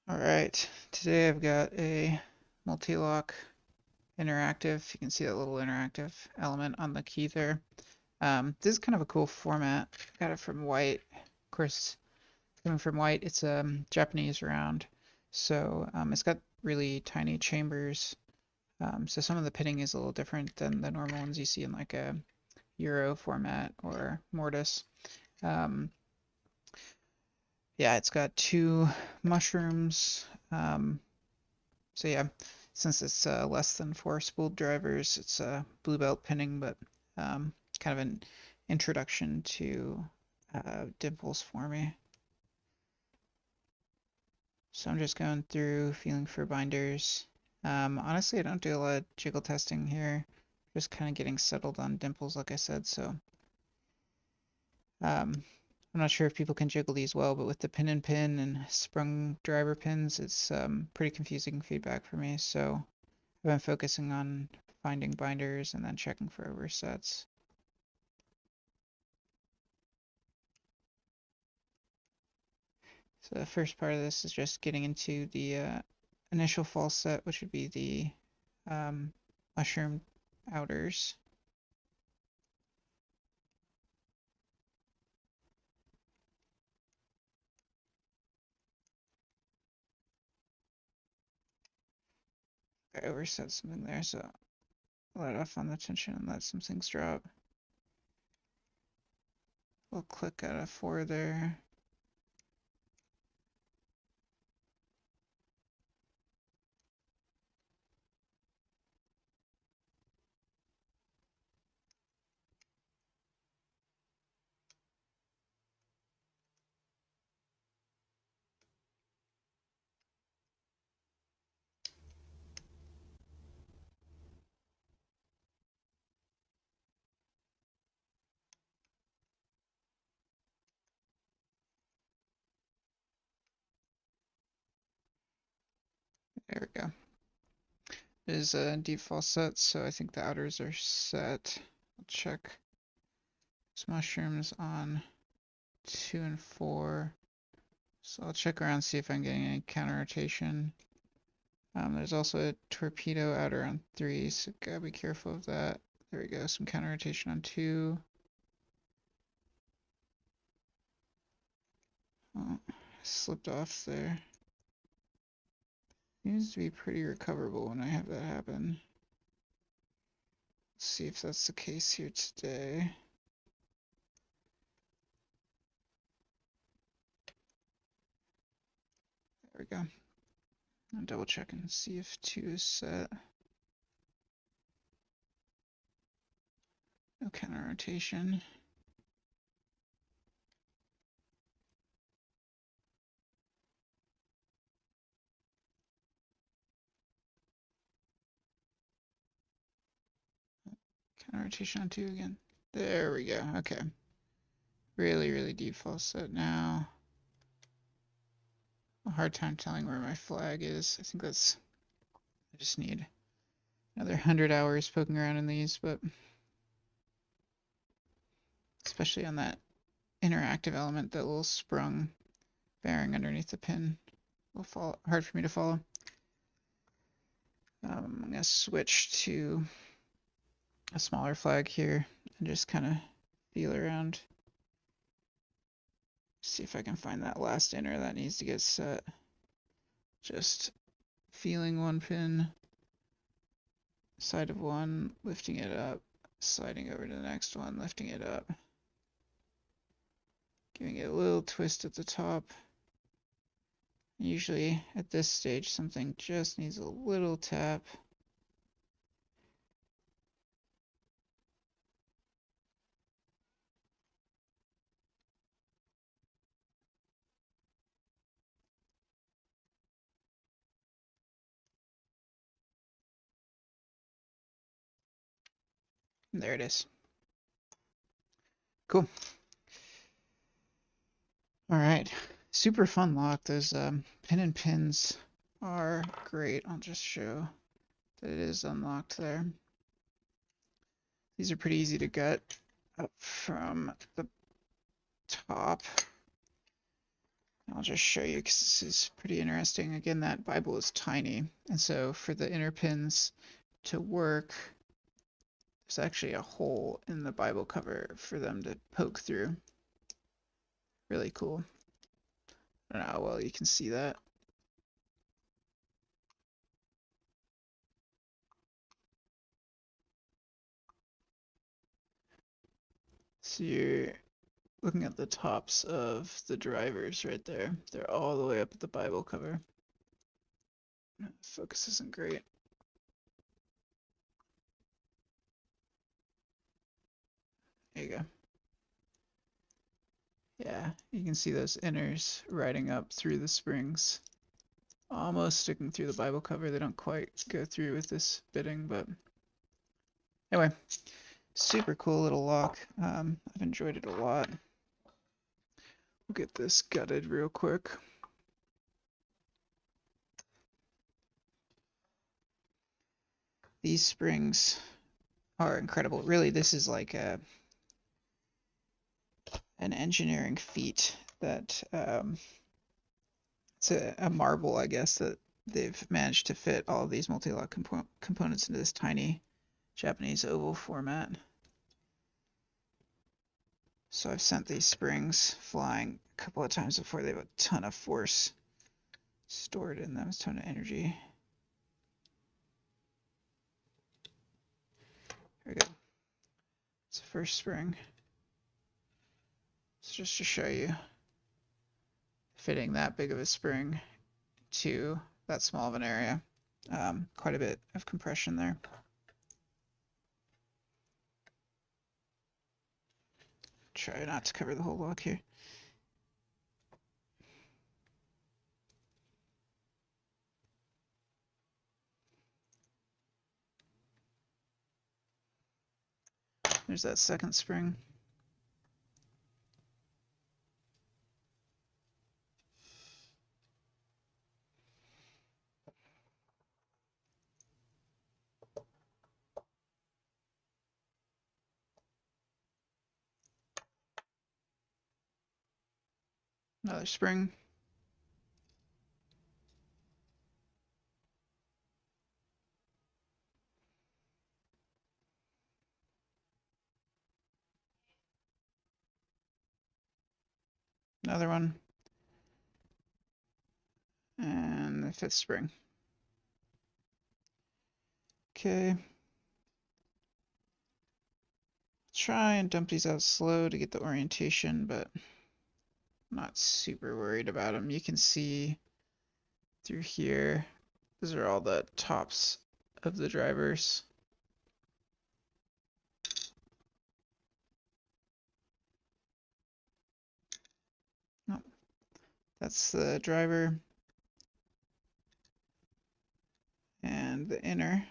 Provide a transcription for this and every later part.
All right, today I've got a Mul-T-Lock Interactive. You can see that little interactive element on the key there. This is kind of a cool format. Got it from White. Of course, coming from White, it's a Japanese round. So it's got really tiny chambers. So some of the pitting is a little different than the normal ones you see in like a Euro format or Mortis. Um, yeah, it's got two mushrooms. So yeah, since it's less than 4 spooled drivers, it's blue belt pinning, but kind of an introduction to dimples for me. So I'm just going through, feeling for binders. Honestly, I don't do a lot of jiggle testing here. Just kind of getting settled on dimples, like I said. So I'm not sure if people can jiggle these well, but with the pin and pin and sprung driver pins, it's pretty confusing feedback for me. So I've been focusing on finding binders and then checking for oversets. So the first part of this is just getting into the initial false set, which would be the mushroom outers. I overset something there, so let off on the tension and let some things drop. We'll click at a 4 there. There we go. It is a deep false set, so I think the outers are set. I'll check some mushrooms on 2 and 4. So I'll check around, see if I'm getting any counter rotation. There's also a torpedo outer on 3, so gotta be careful of that. There we go, some counter rotation on 2. Oh, slipped off there. Seems to be pretty recoverable when I have that happen. Let's see if that's the case here today. There we go. I'll double check and see if 2 is set. No counter rotation. Counter rotation on 2 again. There we go. Okay. Really, really deep false set now. A hard time telling where my flag is. I think I just need another 100 hours poking around in these, but especially on that interactive element, that little sprung bearing underneath the pin, will fall hard for me to follow. I'm gonna switch to a smaller flag here and just kind of feel around. See if I can find that last inner that needs to get set. Just feeling one pin, side of one, lifting it up, sliding over to the next one, lifting it up. Giving it a little twist at the top. Usually at this stage something just needs a little tap. And there it is. Cool. All right. Super fun lock. Those pin and pins are great. I'll just show that it is unlocked there. These are pretty easy to gut up from the top. I'll just show you because this is pretty interesting. Again, that Bible is tiny, and so for the inner pins to work, there's actually a hole in the Bible cover for them to poke through. Really cool. I don't know how well you can see that. So you're looking at the tops of the drivers right there. They're all the way up at the Bible cover. Focus isn't great. There you go. Yeah, you can see those inners riding up through the springs. Almost sticking through the Bible cover. They don't quite go through with this bitting, but anyway, super cool little lock. I've enjoyed it a lot. We'll get this gutted real quick. These springs are incredible. Really, this is like an engineering feat that it's a marvel, I guess, that they've managed to fit all of these multi-lock components into this tiny Japanese oval format. So I've sent these springs flying a couple of times before. They have a ton of force stored in them, a ton of energy. There we go. It's the first spring. It's just to show you fitting that big of a spring to that small of an area. Quite a bit of compression there. Try not to cover the whole lock here. There's that second spring. Another spring. Another one. And the fifth spring. Okay. Try and dump these out slow to get the orientation, but I'm not super worried about them. You can see through here. Those are all the tops of the drivers. Oh, that's the driver. And the inner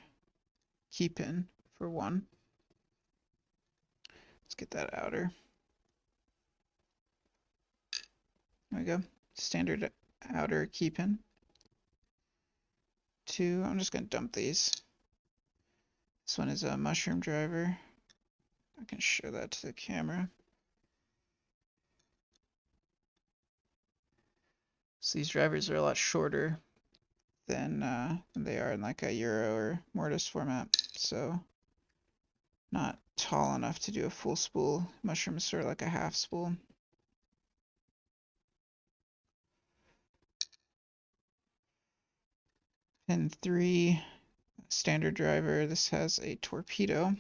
key pin for one. Let's get that outer. There we go. Standard outer key pin. Two. I'm just going to dump these. This one is a mushroom driver. I can show that to the camera. So these drivers are a lot shorter than they are in like a Euro or Mortise format. So not tall enough to do a full spool. Mushroom is sort of like a half spool. Pin 3, standard driver. This has a torpedo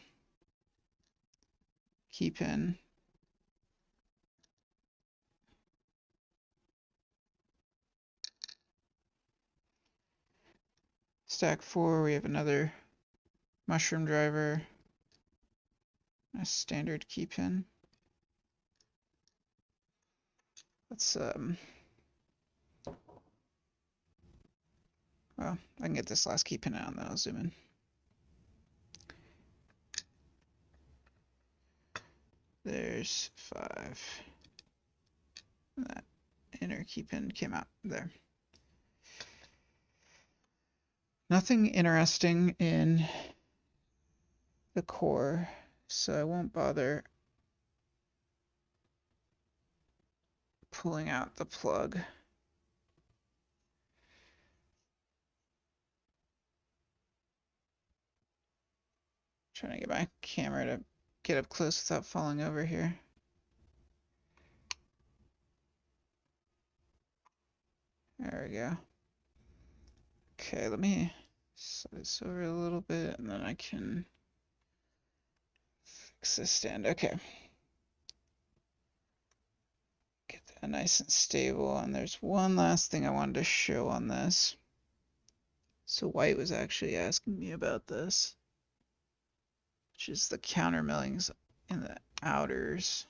key pin. Stack 4, we have another mushroom driver, a standard key pin. Let's well, I can get this last key pin out and then I'll zoom in. There's 5. That inner key pin came out there. Nothing interesting in the core, so I won't bother pulling out the plug. Trying to get my camera to get up close without falling over here. There we go. Okay, let me slide this over a little bit and then I can fix this stand. Okay. Get that nice and stable. And there's one last thing I wanted to show on this. So White was actually asking me about this, which is the counter millings in the outers.